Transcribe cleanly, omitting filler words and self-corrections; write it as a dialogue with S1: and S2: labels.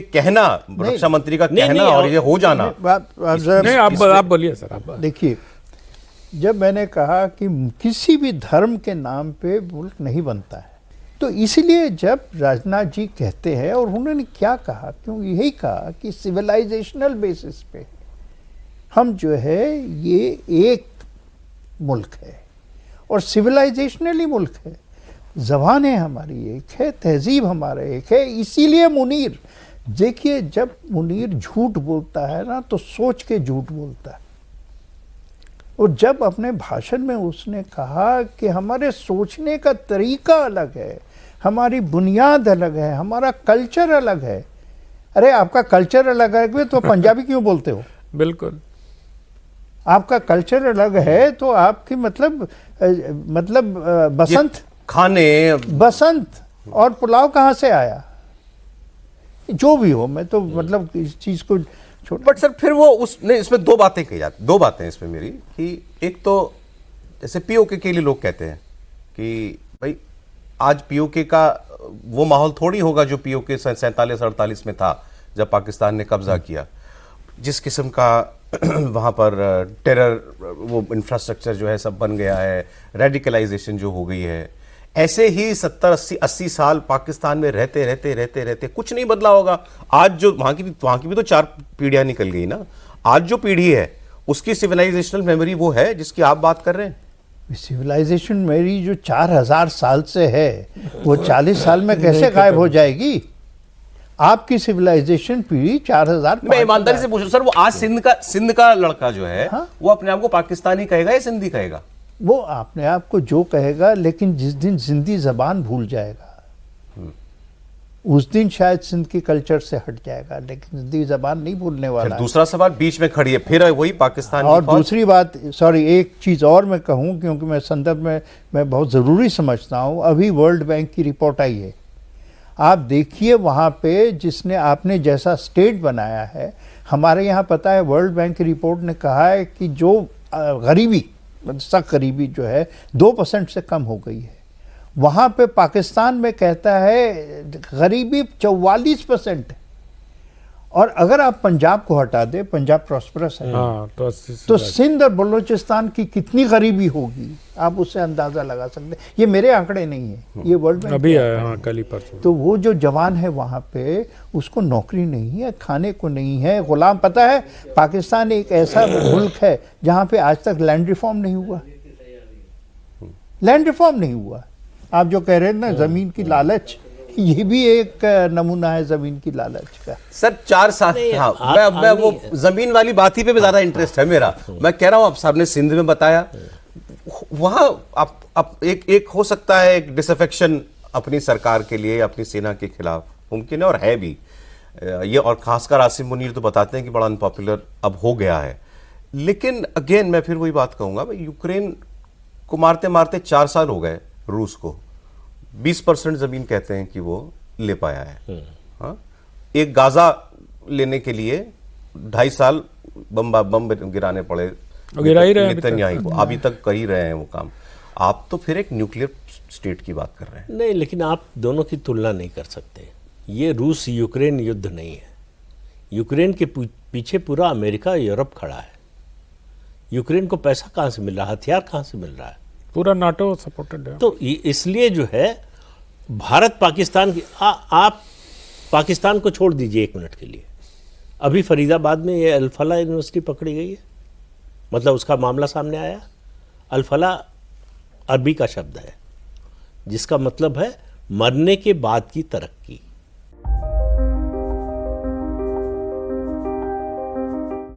S1: कहना, रक्षा मंत्री का कहना और ये हो जाना।
S2: नहीं, आप बोलिए सर। आप
S3: देखिए, जब मैंने कहा कि किसी भी धर्म के नाम पे मुल्क नहीं बनता है, तो इसलिए जब राजनाथ जी कहते हैं, और उन्होंने क्या कहा, क्यों यही कहा कि सिविलाइजेशनल बेसिस पे हम जो है ये एक मुल्क है और सिविलाइजेशनली मुल्क है, ज़बानें हमारी एक है, तहजीब हमारा एक है। इसीलिए मुनीर, देखिए, जब मुनीर झूठ बोलता है ना तो सोच के झूठ बोलता है। और जब अपने भाषण में उसने कहा कि हमारे सोचने का तरीका अलग है, हमारी बुनियाद अलग है, हमारा कल्चर अलग है। अरे आपका कल्चर अलग है तो पंजाबी क्यों बोलते हो?
S2: बिल्कुल,
S3: आपका कल्चर अलग है तो आपकी मतलब बसंत
S1: खाने,
S3: बसंत और पुलाव कहाँ से आया? जो भी हो, मैं तो मतलब इस चीज को छोड़।
S1: बट सर फिर वो उसने इसमें दो बातें कही जाती, दो बातें इसमें मेरी, कि एक तो जैसे पीओके के लिए लोग कहते हैं कि भाई आज पीओके का वो माहौल थोड़ी होगा जो पीओके 47-48 में था जब पाकिस्तान ने कब्जा किया। जिस किस्म का वहाँ पर टेरर, वो इंफ्रास्ट्रक्चर जो है सब बन गया है, रेडिकलाइजेशन जो हो गई है, ऐसे ही 70-80 साल पाकिस्तान में रहते रहते रहते रहते कुछ नहीं बदला होगा। आज जो वहाँ की भी तो 4 पीढ़ियाँ निकल गई ना। आज जो पीढ़ी है उसकी सिविलाइजेशनल मेमोरी वो है जिसकी आप बात कर रहे हैं।
S3: सिविलाइजेशन मेरी जो 4000 साल से है वो 40 साल में कैसे गायब हो जाएगी? आपकी सिविलाइजेशन पीढ़ी 4000।
S1: मैं ईमानदारी से पूछूं सर, वो आज सिंध का लड़का जो है, हाँ? वो अपने आप को पाकिस्तानी कहेगा या सिंधी कहेगा?
S3: वो अपने आप को जो कहेगा, लेकिन जिस दिन सिंधी जबान भूल जाएगा उस दिन शायद सिंध की कल्चर से हट जाएगा, लेकिन सिंधी जबान नहीं भूलने वाला है।
S1: दूसरा सवाल बीच में खड़ी है, फिर वही पाकिस्तान।
S3: और दूसरी बात, सॉरी, एक चीज और मैं कहूं, क्योंकि मैं संदर्भ में मैं बहुत जरूरी समझता हूं। अभी वर्ल्ड बैंक की रिपोर्ट आई है, आप देखिए वहाँ पे जिसने आपने जैसा स्टेट बनाया है। हमारे यहाँ पता है वर्ल्ड बैंक की रिपोर्ट ने कहा है कि जो गरीबी, सख्त गरीबी जो है 2% से कम हो गई है। वहाँ पे पाकिस्तान में कहता है गरीबी 44% है। और अगर आप पंजाब को हटा दे, पंजाब प्रॉस्परस है,
S2: हाँ,
S3: तो सिंध और बलूचिस्तान की कितनी गरीबी होगी आप उससे अंदाजा लगा सकते हैं। ये मेरे आंकड़े नहीं है, ये वर्ल्ड बैंक
S2: अभी आया, हाँ, कल ही परसों।
S3: तो वो जो जवान है वहाँ पे, उसको नौकरी नहीं है, खाने को नहीं है, गुलाम। पता है पाकिस्तान एक ऐसा मुल्क है जहाँ पे आज तक लैंड रिफॉर्म नहीं हुआ, लैंड रिफॉर्म नहीं हुआ। आप जो कह रहे हैं ना जमीन की लालच, ये भी एक नमूना है जमीन की लालच का।
S1: सर 4 साल, हाँ, मैं वो जमीन वाली बात ही पे भी ज्यादा इंटरेस्ट है मेरा। मैं कह रहा हूँ, आप साहब ने सिंध में बताया, वहां आप एक हो सकता है एक डिसअफेक्शन अपनी सरकार के लिए, अपनी सेना के खिलाफ मुमकिन है और है भी ये। और खासकर आसिम मुनीर तो बताते हैं कि बड़ा अनपॉपुलर अब हो गया है। लेकिन अगेन मैं फिर वही बात कहूंगा, यूक्रेन को मारते मारते 4 साल हो गए। रूस को 20% जमीन कहते हैं कि वो ले पाया है। हाँ, एक गाजा लेने के लिए 2.5 साल बम गिराने पड़े नेतन्याहू को, अभी तक कर ही रहे हैं वो काम। आप तो फिर एक न्यूक्लियर स्टेट की बात कर रहे हैं।
S4: नहीं, लेकिन आप दोनों की तुलना नहीं कर सकते। ये रूस यूक्रेन युद्ध नहीं है। यूक्रेन के पीछे पूरा अमेरिका, यूरोप खड़ा है। यूक्रेन को पैसा कहाँ से मिल रहा है, हथियार कहाँ से मिल रहा है?
S2: पूरा नाटो सपोर्टेड है।
S4: तो इसलिए जो है भारत पाकिस्तान की, आप पाकिस्तान को छोड़ दीजिए 1 मिनट के लिए। अभी फरीदाबाद में ये अल-फलाह यूनिवर्सिटी पकड़ी गई है, मतलब उसका मामला सामने आया। अल-फलाह अरबी का शब्द है जिसका मतलब है मरने के बाद की तरक्की।